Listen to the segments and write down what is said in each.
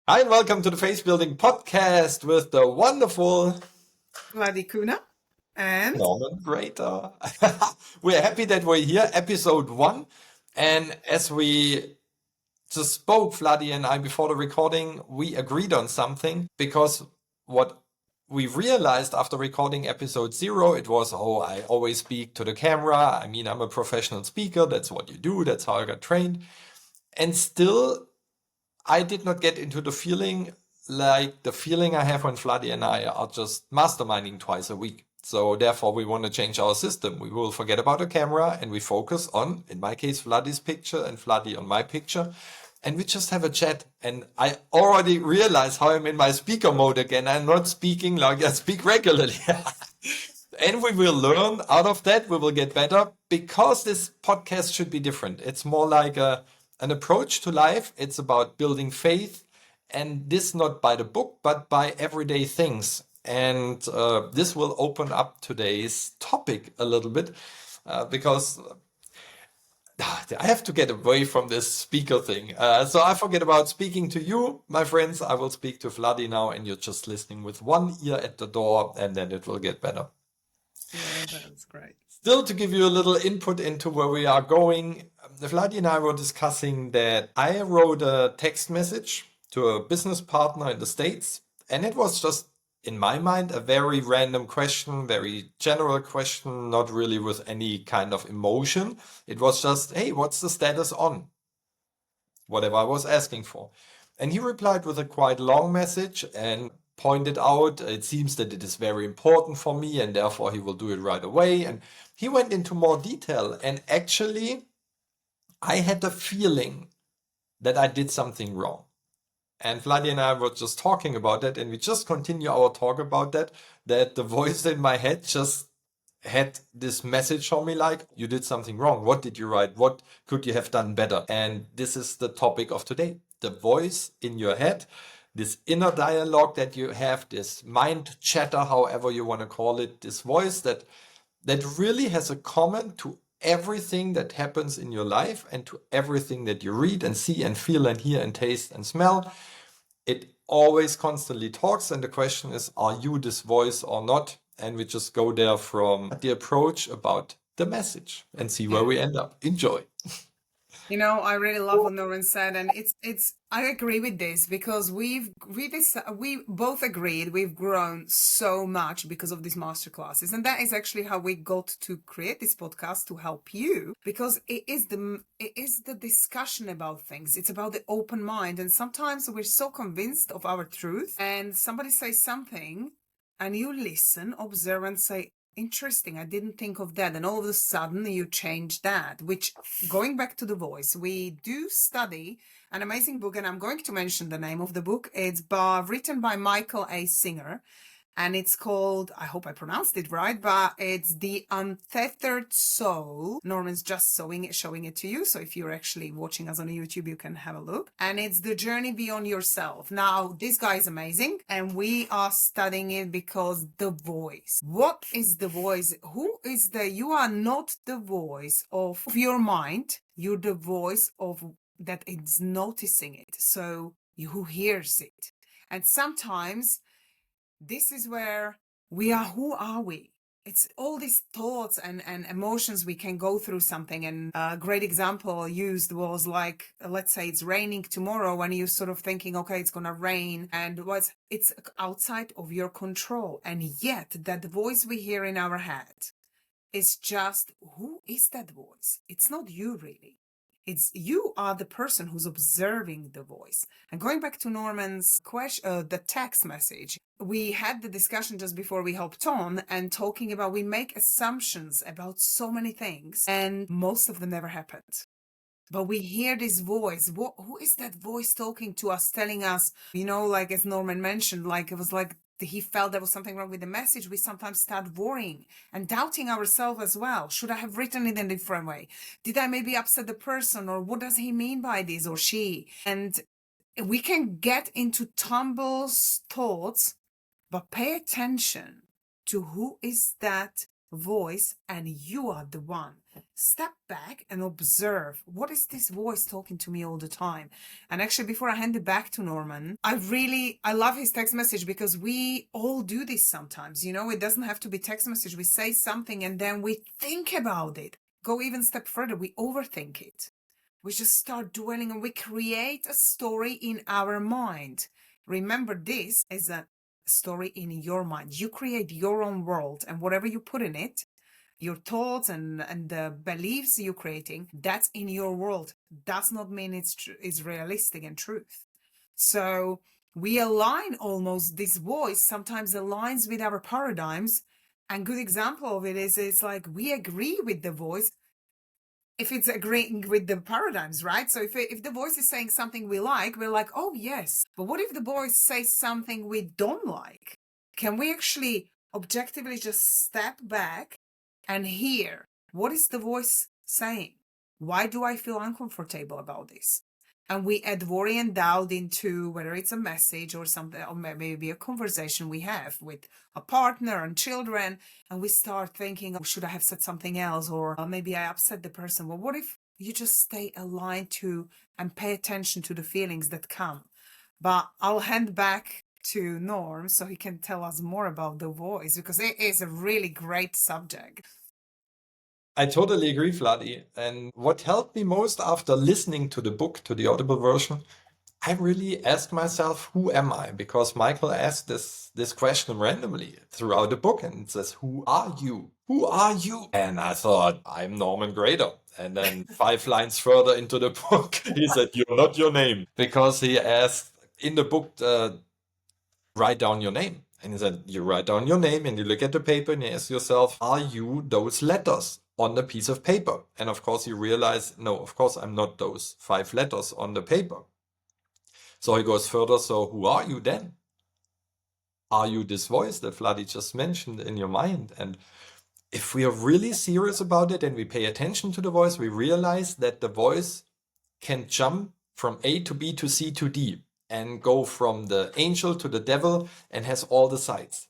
Hi, and welcome to the Face Building Podcast with the wonderful Vladi Kuna. And Norman Gräter. We're happy that we're here, episode 1. And as we just spoke, Vladi and I, before the recording, we agreed on something because what we realized after recording episode 0, it was, I always speak to the camera. I mean, I'm a professional speaker. That's what you do. That's how I got trained. And still, I did not get into the feeling like the feeling I have when Vladi and I are just masterminding twice a week. So therefore, we want to change our system. We will forget about the camera and we focus on, in my case, Vladi's picture and Vladi on my picture. And we just have a chat. And I already realize how I'm in my speaker mode again. I'm not speaking like I speak regularly. And we will learn out of that. We will get better because this podcast should be different. It's more like an approach to life. It's about building faith, and this not by the book, but by everyday things. And this will open up today's topic a little bit because I have to get away from this speaker thing. So I forget about speaking to you, my friends. I will speak to Vladi now, and you're just listening with one ear at the door, and then it will get better. yeah, that's great. Still, to give you a little input into where we are going, Vladi and I were discussing that I wrote a text message to a business partner in the States, and it was just, in my mind, a very random question, very general question, not really with any kind of emotion. It was just, hey, what's the status on? Whatever I was asking for. And he replied with a quite long message and pointed out it seems that it is very important for me and therefore he will do it right away. And he went into more detail. And actually, I had the feeling that I did something wrong. And Vladi and I were just talking about that, and we just continue our talk about that. That the voice in my head just had this message for me like, you did something wrong. What did you write? What could you have done better? And this is the topic of today. The voice in your head, this inner dialogue that you have, this mind chatter, however you want to call it, this voice that really has a comment to everything that happens in your life and to everything that you read and see and feel and hear and taste and smell. It always constantly talks, and the question is, are you this voice or not? And we just go there from the approach about the message and see where Yeah. we end up. Enjoy. I really love what Norman said, and I agree with this because we both agreed we've grown so much because of these master classes, and that is actually how we got to create this podcast to help you because it is the discussion about things. It's about the open mind, and sometimes we're so convinced of our truth, and somebody says something, and you listen, observe, and say, interesting, I didn't think of that. And all of a sudden you change that, which, going back to the voice, we do study an amazing book, and I'm going to mention the name of the book. It's written by Michael A. Singer, and it's called, I hope I pronounced it right, but it's The Untethered Soul. Norman's just showing it to you. So if you're actually watching us on YouTube, you can have a look. And it's The Journey Beyond Yourself. Now, this guy is amazing, and we are studying it because the voice. What is the voice? You are not the voice of your mind. You're the voice of that is noticing it. So who hears it? And sometimes this is where we are. Who are we? It's all these thoughts and emotions we can go through something. And a great example used was like, let's say it's raining tomorrow and you're sort of thinking, okay, it's going to rain. And it's outside of your control. And yet that voice we hear in our head is just, who is that voice? It's not you really. It's you are the person who's observing the voice. And going back to Norman's question, the text message, we had the discussion just before we hopped on and talking about we make assumptions about so many things, and most of them never happened. But we hear this voice. Who is that voice talking to us, telling us, like as Norman mentioned, like it was like he felt there was something wrong with the message. We sometimes start worrying and doubting ourselves as well. Should I have written it in a different way? Did I maybe upset the person? Or what does he mean by this or she? And we can get into tumbles thoughts, but pay attention to who is that voice and you are the one. Step back and observe, what is this voice talking to me all the time? And actually, before I hand it back to Norman, I love his text message, because we all do this sometimes. It doesn't have to be text message. We say something and then we think about it. Go even a step further, we overthink it. We just start dwelling and we create a story in our mind. Remember, this is a story in your mind. You create your own world, and whatever you put in it, your thoughts and the beliefs you're creating, that's in your world. Does not mean it's realistic and truth. So we align, almost this voice sometimes aligns with our paradigms. And good example of it is, it's like we agree with the voice if it's agreeing with the paradigms, right? So if the voice is saying something we like, we're like, oh yes. But what if the voice says something we don't like? Can we actually objectively just step back and hear, what is the voice saying? Why do I feel uncomfortable about this? And we add worry and doubt into whether it's a message or something, or maybe a conversation we have with a partner and children. And we start thinking, oh, should I have said something else? Or maybe I upset the person. Well, what if you just stay aligned to and pay attention to the feelings that come? But I'll hand back to Norm so he can tell us more about the voice, because it is a really great subject. I totally agree, Vladi. And what helped me most after listening to the book, to the Audible version, I really asked myself, who am I? Because Michael asked this question randomly throughout the book, and it says, who are you? Who are you? And I thought, I'm Norman Gräter. And then 5 lines further into the book, he said, you're not your name. Because he asked in the book, write down your name. And he said, you write down your name and you look at the paper and you ask yourself, are you those letters on the piece of paper? And of course you realize, no, of course I'm not those 5 letters on the paper. So he goes further, so who are you then? Are you this voice that Vladi just mentioned in your mind? And if we are really serious about it and we pay attention to the voice, we realize that the voice can jump from A to B to C to D and go from the angel to the devil and has all the sides.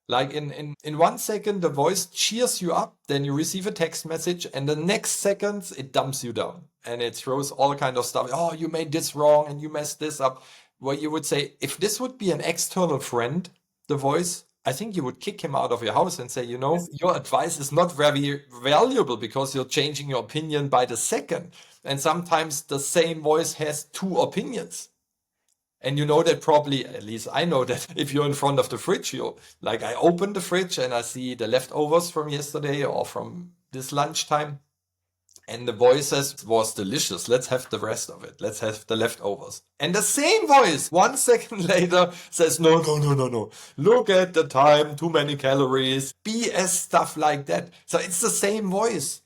Like in 1 second, the voice cheers you up, then you receive a text message, and the next seconds it dumps you down and it throws all kind of stuff. Oh, you made this wrong and you messed this up. Where you would say, if this would be an external friend, the voice, I think you would kick him out of your house and say, your advice is not very valuable because you're changing your opinion by the second. And sometimes the same voice has 2 opinions. And you know that probably, at least I know that if you're in front of the fridge, I open the fridge and I see the leftovers from yesterday or from this lunchtime. And the voice says, it was delicious. Let's have the rest of it. Let's have the leftovers. And the same voice 1 second later says, no, no, no, no, no. Look at the time, too many calories, BS stuff like that. So it's the same voice.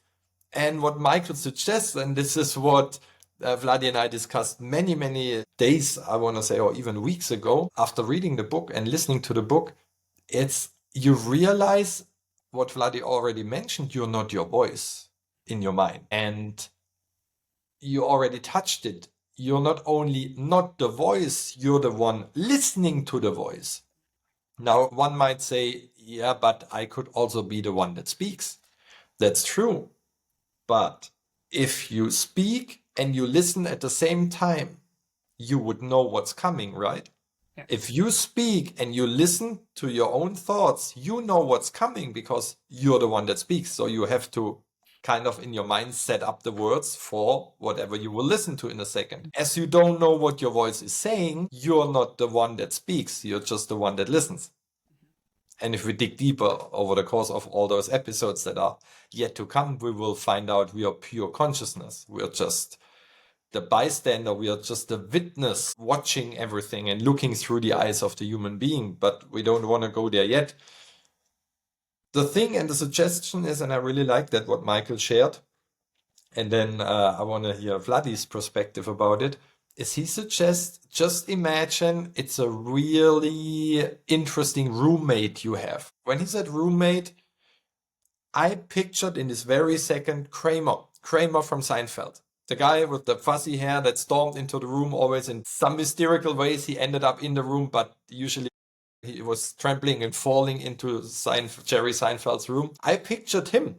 And what Michael suggests, and this is what Vladi and I discussed many, many days, I want to say, or even weeks ago, after reading the book and listening to the book, it's you realize what Vladi already mentioned, you're not your voice in your mind. And you already touched it. You're not only not the voice, you're the one listening to the voice. Now, one might say, yeah, but I could also be the one that speaks. That's true. But if you speak and you listen at the same time, you would know what's coming, right? Yeah. If you speak and you listen to your own thoughts, you know what's coming because you're the one that speaks. So you have to kind of in your mind set up the words for whatever you will listen to in a second. As you don't know what your voice is saying, you're not the one that speaks. You're just the one that listens. And if we dig deeper over the course of all those episodes that are yet to come, we will find out we are pure consciousness. We are just the bystander. We are just the witness watching everything and looking through the eyes of the human being. But we don't want to go there yet. The thing and the suggestion is, and I really like that what Michael shared, and then I want to hear Vladi's perspective about it, is he suggests just imagine it's a really interesting roommate you have. When he said roommate, I pictured in this very second Kramer from Seinfeld. The guy with the fuzzy hair that stormed into the room always in some mystical ways. He ended up in the room, but usually He was trampling and falling into Jerry Seinfeld's room. I pictured him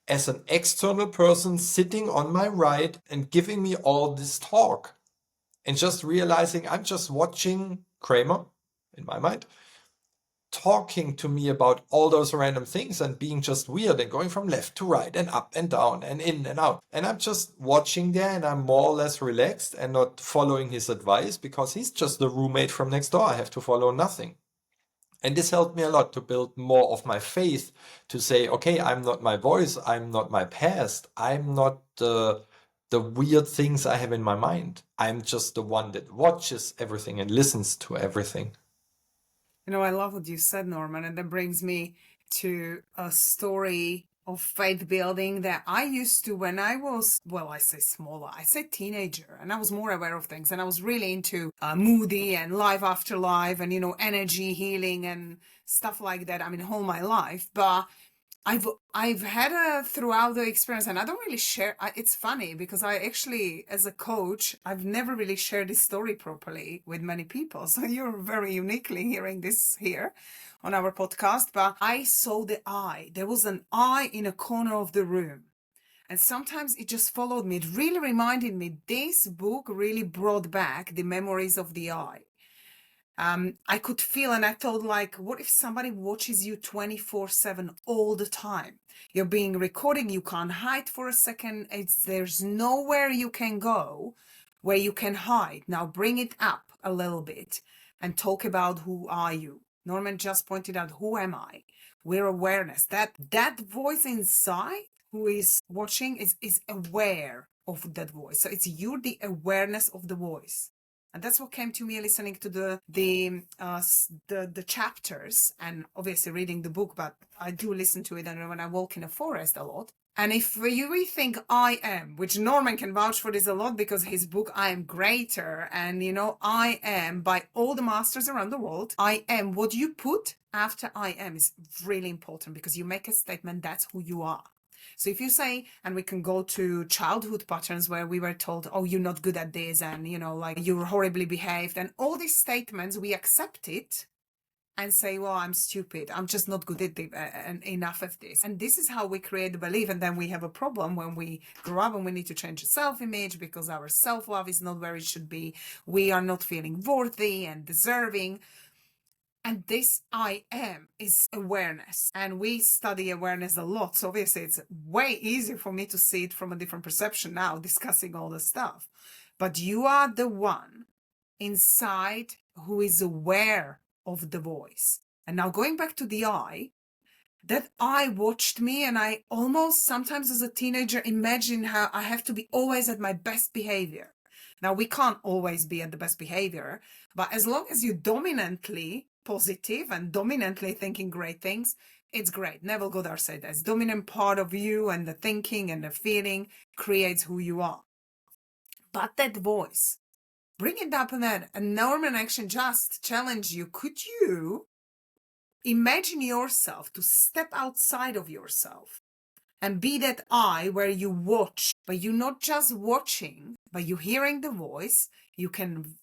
as an external person sitting on my right and giving me all this talk. And just realizing I'm just watching Kramer, in my mind, talking to me about all those random things and being just weird and going from left to right and up and down and in and out. And I'm just watching there and I'm more or less relaxed and not following his advice because he's just the roommate from next door. I have to follow nothing. And this helped me a lot to build more of my faith, to say, okay, I'm not my voice, I'm not my past, I'm not the weird things I have in my mind. I'm just the one that watches everything and listens to everything. You know, I love what you said, Norman, and that brings me to a story of faith building that I used to when I was, well, I say smaller, I say teenager, and I was more aware of things, and I was really into Moody and life after life and, you know, energy healing and stuff like that. I mean, all my life, but I've had a throughout the experience, and I don't really share. It's funny because I actually, as a coach, I've never really shared this story properly with many people. So you're very uniquely hearing this here on our podcast. But I saw the eye. There was an eye in a corner of the room. And sometimes it just followed me. It really reminded me, this book really brought back the memories of the eye. I could feel, and I thought, like, what if somebody watches you 24/7 all the time? You're being recorded, you can't hide for a second. There's nowhere you can go where you can hide. Now bring it up a little bit and talk about who are you. Norman just pointed out, who am I? We're awareness. That voice inside who is watching is aware of that voice. So it's you, the awareness of the voice. And that's what came to me listening to the chapters and obviously reading the book, but I do listen to it and when I walk in a forest a lot. And if you really think I am, which Norman can vouch for this a lot because his book, I Am Greater, and you know, I am by all the masters around the world, I am, what you put after I am is really important because you make a statement, that's who you are. So if you say, and we can go to childhood patterns where we were told, oh, you're not good at this, and, you know, like you're horribly behaved, and all these statements, we accept it and say, well, I'm stupid. I'm just not good at enough of this. And this is how we create the belief. And then we have a problem when we grow up and we need to change the self-image because our self-love is not where it should be. We are not feeling worthy and deserving. And this I am is awareness. And we study awareness a lot. So obviously it's way easier for me to see it from a different perception now, discussing all the stuff. But you are the one inside who is aware of the voice. And now going back to the I, that I watched me, and I almost sometimes as a teenager imagine how I have to be always at my best behavior. Now, we can't always be at the best behavior, but as long as you're dominantly positive and dominantly thinking great things, it's great. Neville Goddard said that. Dominant part of you and the thinking and the feeling creates who you are. But that voice, bring it up in that. And Norman Action just challenge you. Could you imagine yourself to step outside of yourself and be that I where you watch, but you're not just watching, but you're hearing the voice. You can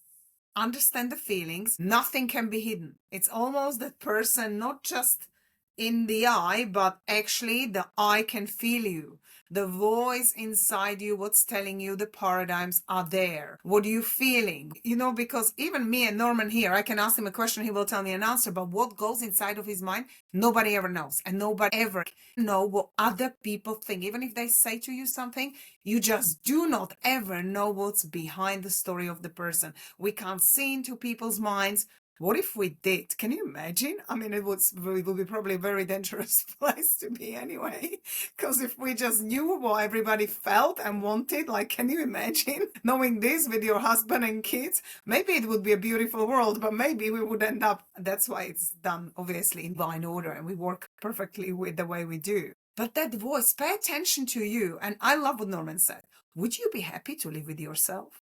understand the feelings. Nothing can be hidden. It's almost that person, not just in the eye, but actually the eye can feel you. The voice inside you, what's telling you the paradigms are there. What are you feeling? You know, because even me and Norman here, I can ask him a question, he will tell me an answer, but what goes inside of his mind, nobody ever knows. And nobody ever know what other people think. Even if they say to you something, you just do not ever know what's behind the story of the person. We can't see into people's minds. What if we did? Can you imagine? I mean, it would be probably a very dangerous place to be anyway. Because if we just knew what everybody felt and wanted, like, can you imagine knowing this with your husband and kids? Maybe it would be a beautiful world, but maybe we would end up, that's why it's done, obviously, in divine order, and we work perfectly with the way we do. But that voice, pay attention to you. And I love what Norman said. Would you be happy to live with yourself?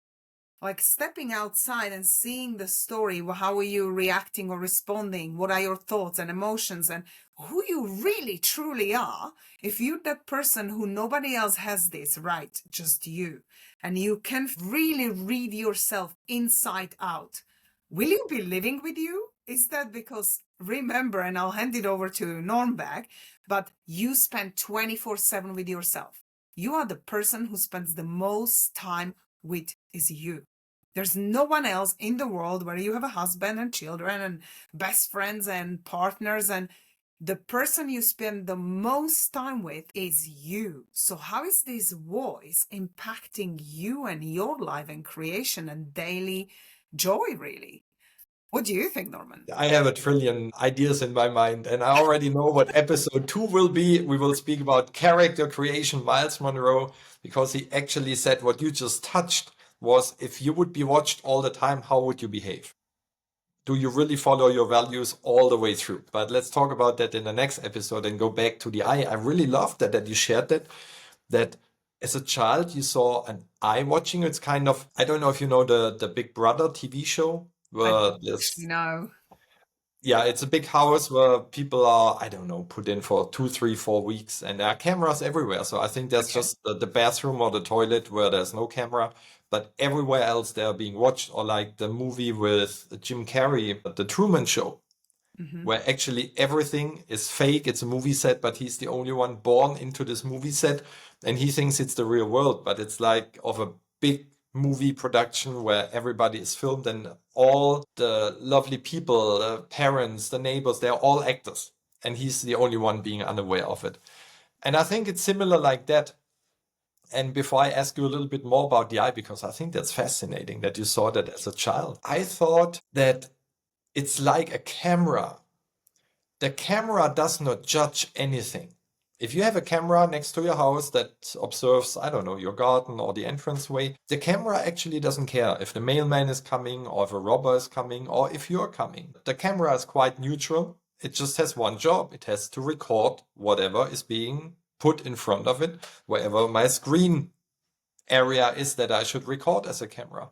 Like stepping outside and seeing the story. How are you reacting or responding? What are your thoughts and emotions and who you really truly are? If you're that person who nobody else has this, right? Just you. And you can really read yourself inside out. will you be living with you? Is that because, remember, and I'll hand it over to Norm back, but you spend 24/7 with yourself. You are the person who spends the most time with is you. There's no one else in the world where you have a husband and children and best friends and partners, and the person you spend the most time with is you. So how is this voice impacting you and your life and creation and daily joy, really? What do you think, Norman? I have a trillion ideas in my mind, and I already know what episode 2 will be. We will speak about character creation, Miles Monroe, because he actually said what you just touched was, if you would be watched all the time, how would you behave? Do you really follow your values all the way through? But let's talk about that in the next episode and go back to the eye. I really loved that you shared that as a child you saw an eye watching. It's kind of, I don't know if you know the Big Brother TV show I where don't actually there's, know. yeah, it's a big house where people are, I don't know, put in for 2, 3, 4 weeks, and there are cameras everywhere. So I think there's Okay. just the bathroom or the toilet where there's no camera, but everywhere else they're being watched. Or like the movie with Jim Carrey, The Truman Show, Mm-hmm. where actually everything is fake. It's a movie set, but he's the only one born into this movie set, and he thinks it's the real world, but it's like of a big movie production where everybody is filmed and all the lovely people, the parents, the neighbors, they're all actors, and he's the only one being unaware of it. And I think it's similar like that. And before I ask you a little bit more about the eye, because I think that's fascinating that you saw that as a child, I thought that it's like a camera. The camera does not judge anything. If you have a camera next to your house that observes, I don't know, your garden or the entranceway, the camera actually doesn't care if the mailman is coming or if a robber is coming or if you're coming. The camera is quite neutral. It just has one job. It has to record whatever is being put in front of it, wherever my screen area is that I should record as a camera.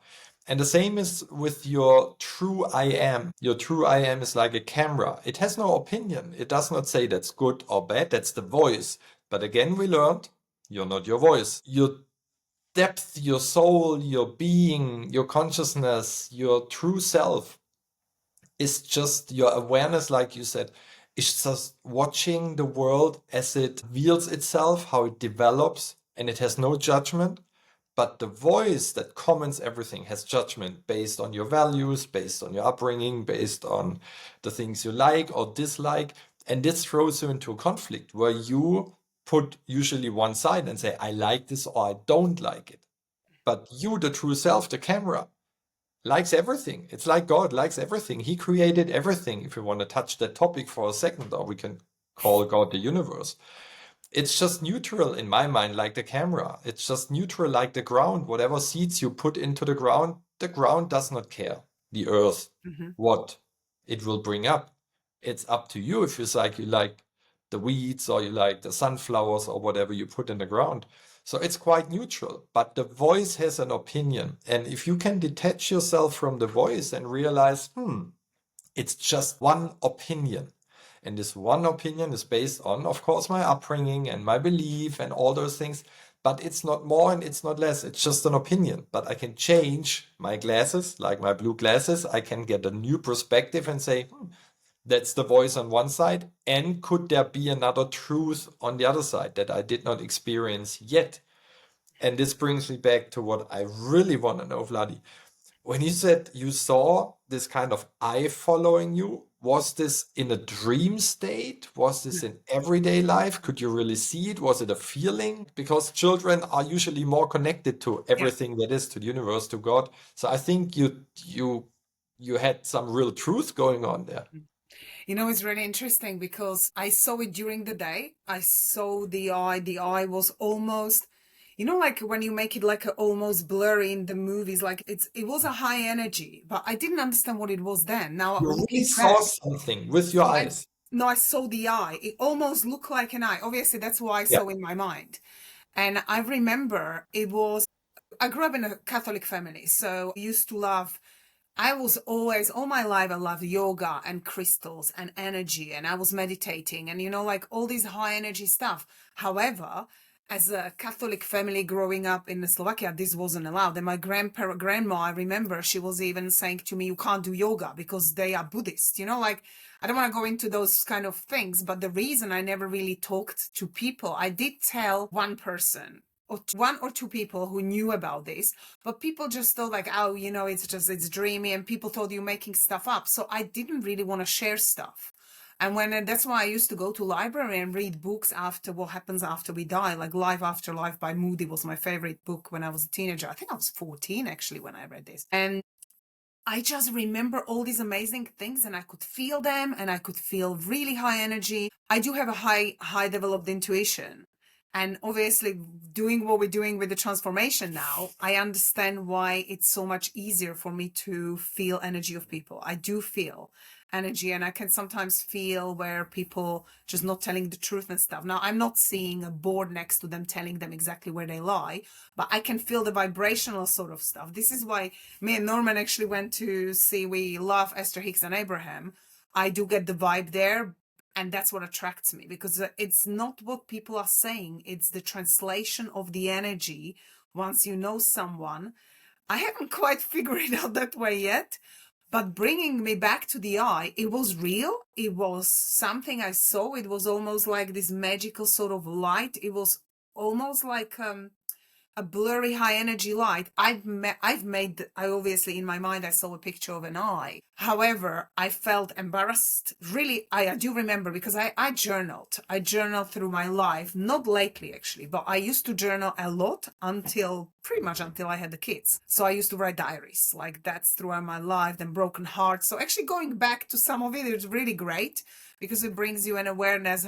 And the same is with your true I am. Your true I am is like a camera. It has no opinion. It does not say that's good or bad. That's the voice. But again, we learned you're not your voice. Your depth, your soul, your being, your consciousness, your true self is just your awareness, like you said. It's just watching the world as it reveals itself, how it develops, and it has no judgment. But the voice that comments everything has judgment based on your values, based on your upbringing, based on the things you like or dislike. And this throws you into a conflict where you put usually one side and say, I like this or I don't like it. But you, the true self, the camera, likes everything. It's like God likes everything. He created everything. If you want to touch that topic for a second, or we can call God the universe. It's just neutral in my mind, like the camera. It's just neutral like the ground. Whatever seeds you put into the ground does not care. The earth, Mm-hmm. what it will bring up. It's up to you if you like the weeds or you like the sunflowers or whatever you put in the ground. So it's quite neutral, but the voice has an opinion. And if you can detach yourself from the voice and realize, it's just one opinion. And this one opinion is based on, of course, my upbringing and my belief and all those things. But it's not more and it's not less. It's just an opinion. But I can change my glasses, like my blue glasses. I can get a new perspective and say, that's the voice on one side. And could there be another truth on the other side that I did not experience yet? And this brings me back to what I really want to know, Vladi. When you said you saw this kind of eye following you, was this in a dream state? Was this in everyday life? Could you really see it? Was it a feeling? Because children are usually more connected to Yeah. everything that is, to the universe, to God. So I think you had some real truth going on there. You know, it's really interesting because I saw it during the day. I saw the eye. The eye was almost, like when you make it like almost blurry in the movies, like it was a high energy, but I didn't understand what it was then. Now You really looking saw back, something with your I eyes. no, I saw the eye. It almost looked like an eye. Obviously, that's what I Yeah. saw in my mind. And I remember I grew up in a Catholic family, so I used to love I was always, all my life, I loved yoga and crystals and energy, and I was meditating and, like all these high energy stuff. However, as a Catholic family growing up in Slovakia, this wasn't allowed. And my grandma, I remember she was even saying to me, you can't do yoga because they are Buddhist, like, I don't want to go into those kind of things, but the reason I never really talked to people, I did tell one person or one or two people who knew about this, but people just thought like, oh, it's dreamy, and people thought you're making stuff up. So I didn't really want to share stuff. And that's why I used to go to library and read books after what happens after we die, like Life After Life by Moody was my favorite book when I was a teenager. I think I was 14 actually when I read this. And I just remember all these amazing things, and I could feel them, and I could feel really high energy. I do have a high developed intuition. And obviously, doing what we're doing with the transformation now, I understand why it's so much easier for me to feel energy of people. I do feel energy, and I can sometimes feel where people just not telling the truth and stuff. Now, I'm not seeing a board next to them telling them exactly where they lie, but I can feel the vibrational sort of stuff. This is why me and Norman actually went to see, we love Esther Hicks and Abraham. I do get the vibe there, and that's what attracts me, because it's not what people are saying, it's the translation of the energy. Once you know someone, I haven't quite figured it out that way yet, but bringing me back to the eye, it was real. It was something I saw. It was almost like this magical sort of light. It was almost like a blurry high energy light. I obviously in my mind I saw a picture of an eye. However, I felt embarrassed. Really, I do remember, because I journaled. I journaled through my life, not lately actually, but I used to journal a lot pretty much until I had the kids. So I used to write diaries, like that's throughout my life, then broken hearts. So actually going back to some of it is really great, because it brings you an awareness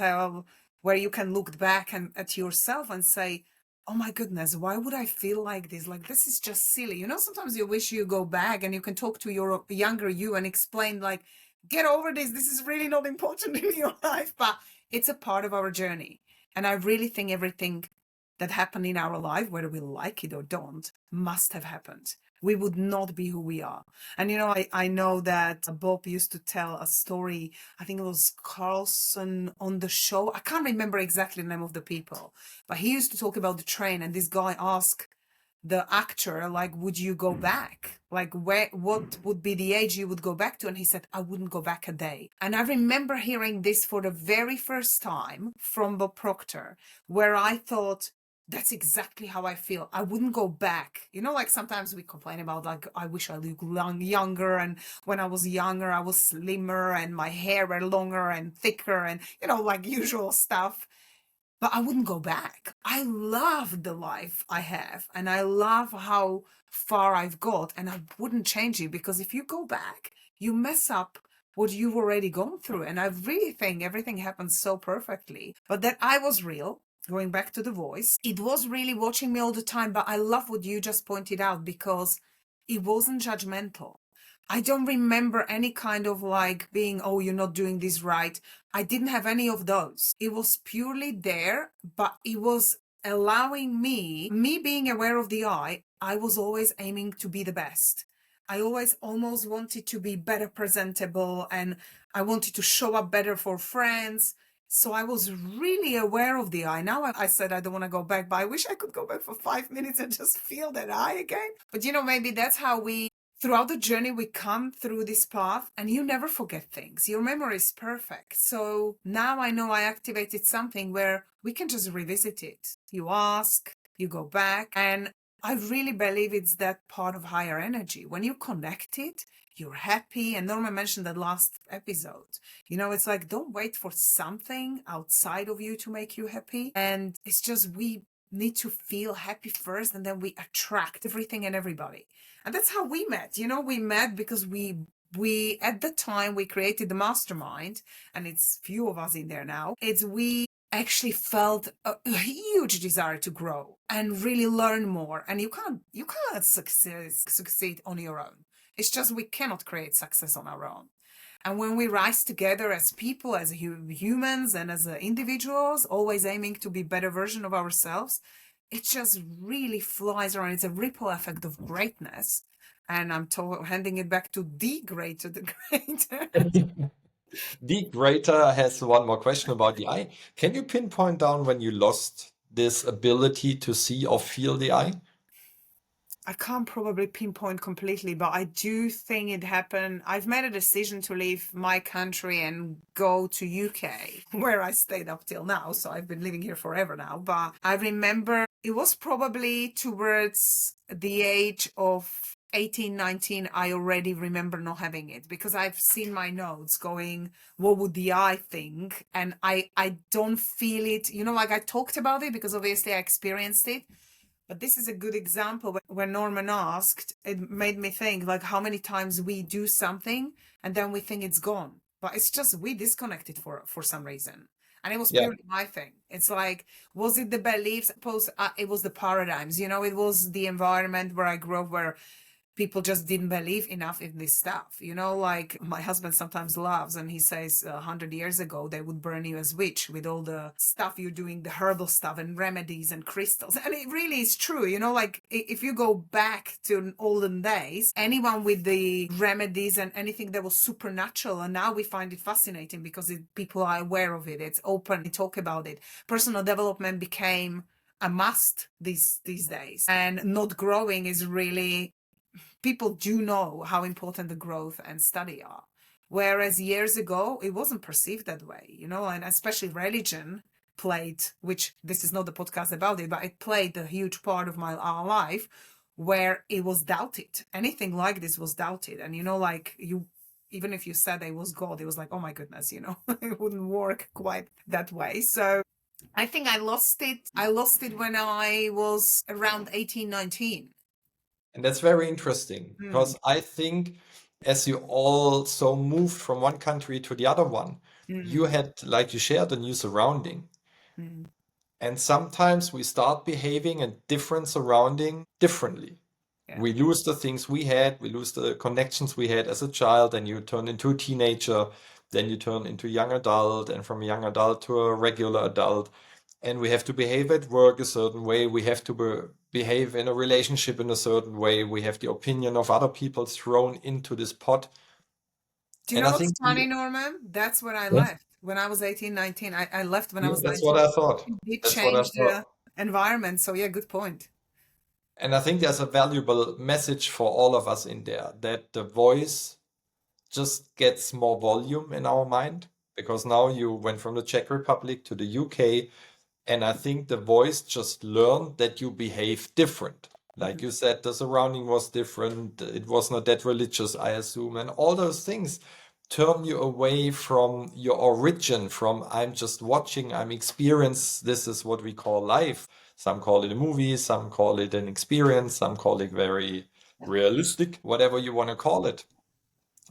where you can look back at yourself and say, oh my goodness, why would I feel like this? Like, this is just silly. Sometimes you wish you go back and you can talk to your younger you and explain, like, get over this. This is really not important in your life, but it's a part of our journey. And I really think everything that happened in our life, whether we like it or don't, must have happened. We would not be who we are. And, I know that Bob used to tell a story. I think it was Carlson on the show. I can't remember exactly the name of the people, but he used to talk about the train, and this guy asked the actor, like, would you go back? Like, what would be the age you would go back to? And he said, I wouldn't go back a day. And I remember hearing this for the very first time from Bob Proctor, where I thought, that's exactly how I feel. I wouldn't go back. Like sometimes we complain about, like, I wish I looked younger. And when I was younger, I was slimmer and my hair were longer and thicker and, like usual stuff. But I wouldn't go back. I love the life I have, and I love how far I've got, and I wouldn't change it, because if you go back, you mess up what you've already gone through. And I really think everything happens so perfectly. But that I was real. Going back to the voice, it was really watching me all the time. But I love what you just pointed out, because it wasn't judgmental. I don't remember any kind of like being, oh, you're not doing this right. I didn't have any of those. It was purely there, but it was allowing me being aware of the I was always aiming to be the best. I always almost wanted to be better presentable, and I wanted to show up better for friends. So I was really aware of the I. Now I said I don't want to go back, but I wish I could go back for 5 minutes and just feel that I again. But maybe that's how throughout the journey, we come through this path, and you never forget things. Your memory is perfect. So now I know I activated something where we can just revisit it. You ask, you go back, and I really believe it's that part of higher energy. When you connect it, you're happy. And Norma mentioned that last episode. It's like, don't wait for something outside of you to make you happy. And it's just, we need to feel happy first, and then we attract everything and everybody. And that's how we met. We met because we at the time we created the mastermind, and it's few of us in there now. We actually felt a huge desire to grow and really learn more. And you can't succeed on your own. It's just, we cannot create success on our own. And when we rise together as people, as humans, and as individuals, always aiming to be better version of ourselves, it just really flies around. It's a ripple effect of greatness. And I'm handing it back to the greater, the greater. The Gräter has one more question about the eye. Can you pinpoint down when you lost this ability to see or feel the I? I can't probably pinpoint completely, but I do think it happened. I've made a decision to leave my country and go to UK, where I stayed up till now. So I've been living here forever now. But I remember it was probably towards the age of 18, 19. I already remember not having it because I've seen my notes going, what would the I think? And I don't feel it, like I talked about it because obviously I experienced it. But this is a good example. When Norman asked, it made me think like how many times we do something and then we think it's gone. But it's just we disconnected for some reason. And it was Yeah. purely my thing. It's like, was it the beliefs? Suppose it was the paradigms, it was the environment where I grew up, where people just didn't believe enough in this stuff. Like my husband sometimes laughs and he says 100 years ago, they would burn you as witch with all the stuff you're doing, the herbal stuff and remedies and crystals. And it really is true. Like if you go back to olden days, anyone with the remedies and anything that was supernatural, and now we find it fascinating because people are aware of it. It's open, they talk about it. Personal development became a must these days, and not growing is really, people do know how important the growth and study are. Whereas years ago, it wasn't perceived that way, and especially religion played, which this is not the podcast about it, but it played a huge part of our life where it was doubted. Anything like this was doubted. And, like even if you said it was God, it was like, oh my goodness, it wouldn't work quite that way. So I think I lost it. I lost it when I was around 18, 19. And that's very interesting Mm, because I think as you also moved from one country to the other one, you mm, had, like you shared, a new surrounding. mm. And sometimes we start behaving in different surrounding differently. Yeah. We lose the things we had, we lose the connections we had as a child, and you turn into a teenager, then you turn into a young adult, and from a young adult to a regular adult. And we have to behave at work a certain way. We have to behave in a relationship in a certain way. We have the opinion of other people thrown into this pot. Do you And know I what's think funny, Norman? That's when I yeah, left. When I was 18, 19. I left when I yeah, was that's 19. what I thought. It did That's what I change the thought. environment. So yeah, good point. And I think there's a valuable message for all of us in there that the voice just gets more volume in our mind because now you went from the Czech Republic to the UK. And I think the voice just learned that you behave different. Like Mhm. you said, the surrounding was different. It was not that religious, I assume. And all those things turn you away from your origin, from I'm just watching, I'm experience. This is what we call life. Some call it a movie, some call it an experience, some call it very realistic, whatever you want to call it.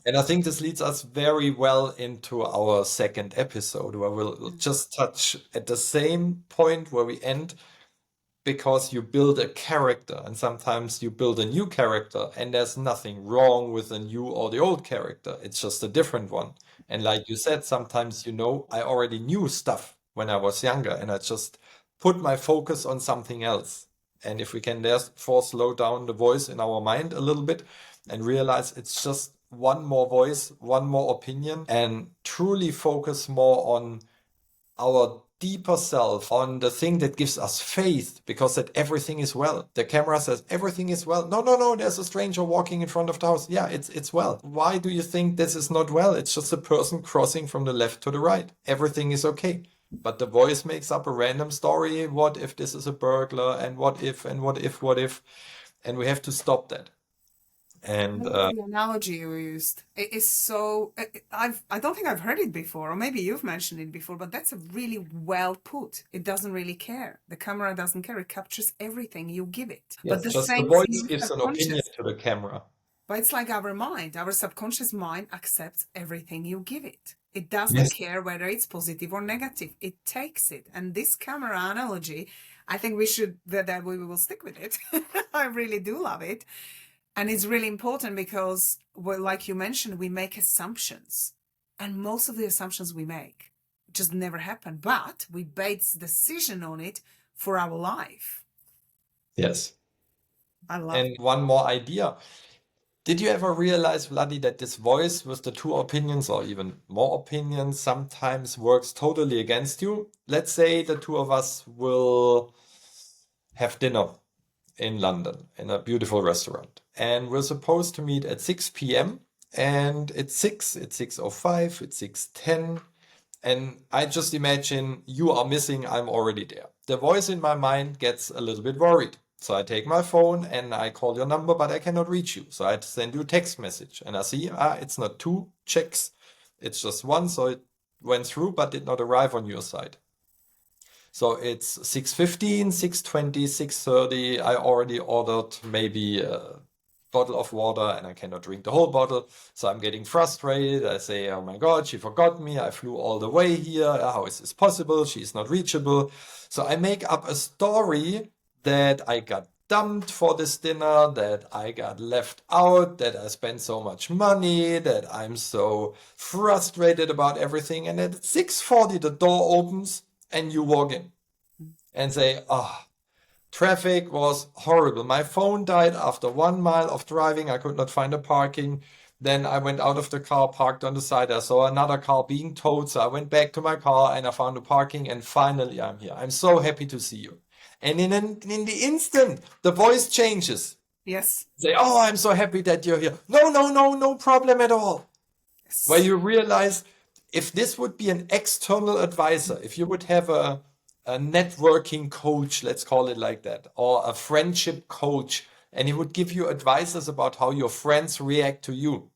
And I think this leads us very well into our second episode, where we'll just touch at the same point where we end, because you build a character and sometimes you build a new character, and there's nothing wrong with the new or the old character. It's just a different one. And like you said, sometimes, I already knew stuff when I was younger and I just put my focus on something else. And if we can therefore slow down the voice in our mind a little bit and realize it's just one more voice, one more opinion, and truly focus more on our deeper self, on the thing that gives us faith, because that everything is well. The camera says everything is well. No, no, no, there's a stranger walking in front of the house. Yeah, it's well. Why do you think this is not well? It's just a person crossing from the left to the right. Everything is okay. But the voice makes up a random story. What if this is a burglar? And what if, and what if, what if? And we have to stop that. I And love the analogy you used. It is so. I don't think I've heard it before, or maybe you've mentioned it before. But that's a really well put. It doesn't really care. The camera doesn't care. It captures everything you give it. But yes, the just the same voice thing gives an opinion subconscious. to the camera. But it's like our mind. Our subconscious mind accepts everything you give it. It doesn't Yes. care whether it's positive or negative. It takes it. And this camera analogy, I think we should that we will stick with it. I really do love it. And it's really important because, well, like you mentioned, we make assumptions. And most of the assumptions we make just never happen. But we base decision on it for our life. Yes. I love And one more idea. Did you ever realize, Vladi, that this voice with the two opinions or even more opinions sometimes works totally against you? Let's say the two of us will have dinner in London in a beautiful restaurant, and we're supposed to meet at 6 p.m. and it's 6:05, it's 6:10, and I just imagine you are missing, I'm already there. The voice in my mind gets a little bit worried. So I take my phone and I call your number, but I cannot reach you. So I send you a text message and I see, it's not two checks, it's just one. So it went through, but did not arrive on your side. So it's 6:15, 6:20, 6:30. I already ordered maybe a bottle of water and I cannot drink the whole bottle. So I'm getting frustrated. I say, oh my God, she forgot me. I flew all the way here. How is this possible? She's not reachable. So I make up a story that I got dumped for this dinner, that I got left out, that I spent so much money, that I'm so frustrated about everything. And at 6:40, the door opens and you walk in and say, oh, traffic was horrible. My phone died after 1 mile of driving. I could not find a parking. Then I went out of the car, parked on the side. I saw another car being towed. So I went back to my car and I found a parking. And finally, I'm here. I'm so happy to see you. And in the instant, the voice changes. Yes. Say, oh, I'm so happy that you're here. No, no, no, no problem at all. Yes. Where you realize if this would be an external advisor, if you would have a networking coach, let's call it like that, or a friendship coach, and he would give you advices about how your friends react to you.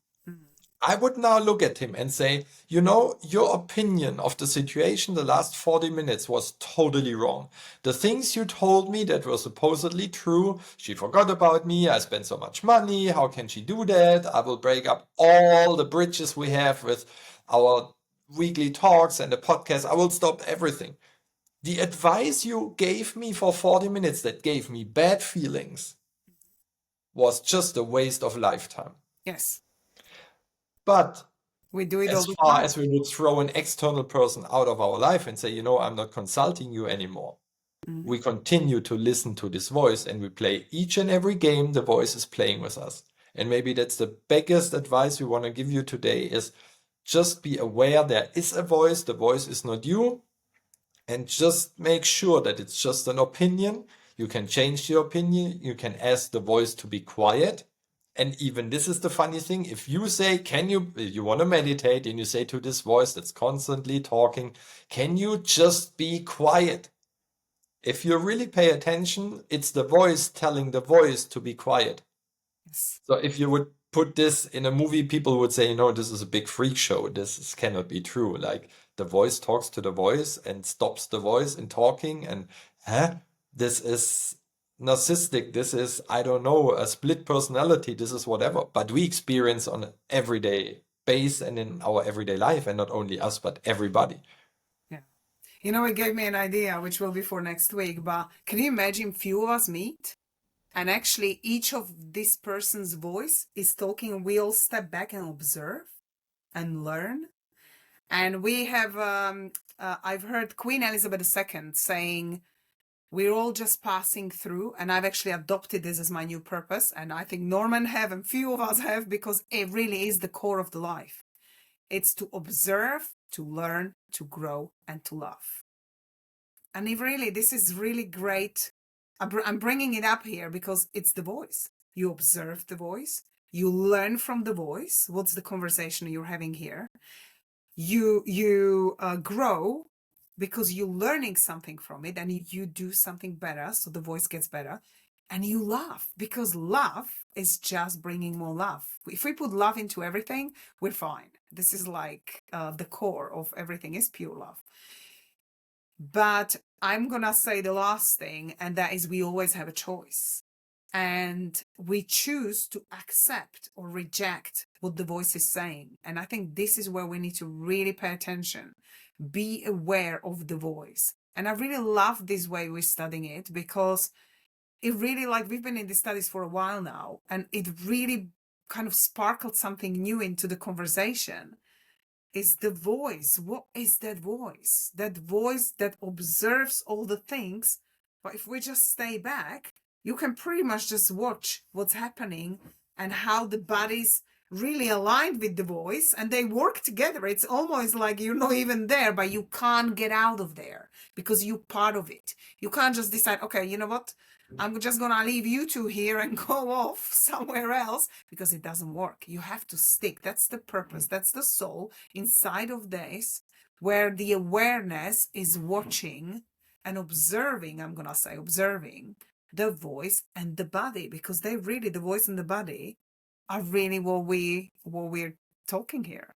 I would now look at him and say, you know, your opinion of the situation the last 40 minutes was totally wrong. The things you told me that were supposedly true, she forgot about me, I spent so much money, how can she do that? I will break up all the bridges we have with our weekly talks and the podcast. I will stop everything. The advice you gave me for 40 minutes that gave me bad feelings was just a waste of lifetime. Yes. But We do it all as the far time. as we would throw an external person out of our life and say, you know, I'm not consulting you anymore. We continue to listen to this voice and we play each and every game the voice is playing with us. And maybe that's the biggest advice we want to give you today is just be aware there is a voice. The voice is not you. And just make sure that it's just an opinion. You can change your opinion. You can ask the voice to be quiet. And even this is the funny thing. If you say, you want to meditate and you say to this voice that's constantly talking, can you just be quiet? If you really pay attention, it's the voice telling the voice to be quiet. Yes. So if you would put this in a movie, people would say, no, this is a big freak show. Cannot be true. Like the voice talks to the voice and stops the voice in talking. And this is narcissistic. This is, I don't know, a split personality. This is whatever. But we experience on an everyday base and in our everyday life, and not only us, but everybody. Yeah. You know, it gave me an idea, which will be for next week, but can you imagine few of us meet? And actually, each of this person's voice is talking, and we all step back and observe and learn. And we have, I've heard Queen Elizabeth II saying, we're all just passing through. And I've actually adopted this as my new purpose. And I think Norman have, and few of us have, because it really is the core of the life. It's to observe, to learn, to grow, and to love. And this is really great. I'm bringing it up here because it's the voice. You observe the voice. You learn from the voice. What's the conversation you're having here? You grow because you're learning something from it and you do something better. So the voice gets better. And you laugh because love is just bringing more love. If we put love into everything, we're fine. This is like the core of everything is pure love. But I'm going to say the last thing, and that is we always have a choice. And we choose to accept or reject what the voice is saying. And I think this is where we need to really pay attention. Be aware of the voice. And I really love this way we're studying it because it really, like, we've been in the studies for a while now, and it really kind of sparkled something new into the conversation. Is the voice. What is that voice? That voice that observes all the things. But if we just stay back, you can pretty much just watch what's happening and how the body's really aligned with the voice and they work together. It's almost like you're not even there, but you can't get out of there because you're part of it. You can't just decide, okay, you know what? I'm just gonna leave you two here and go off somewhere else, because it doesn't work. You have to stick. That's the purpose. That's the soul inside of this, where the awareness is watching and observing, I'm gonna say observing the voice and the body, because they really, the voice and the body are really what we're talking here.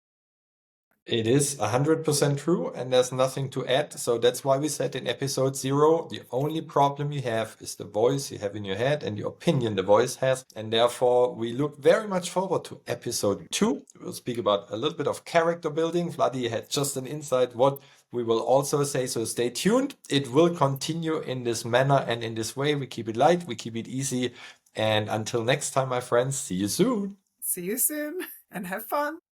It is 100% true, and there's nothing to add. So that's why we said in episode 0, the only problem you have is the voice you have in your head and the opinion the voice has. And therefore, we look very much forward to episode 2. We'll speak about a little bit of character building. Vladi had just an insight what we will also say, so stay tuned. It will continue in this manner and in this way. We keep it light, we keep it easy. And until next time, my friends, see you soon. See you soon and have fun.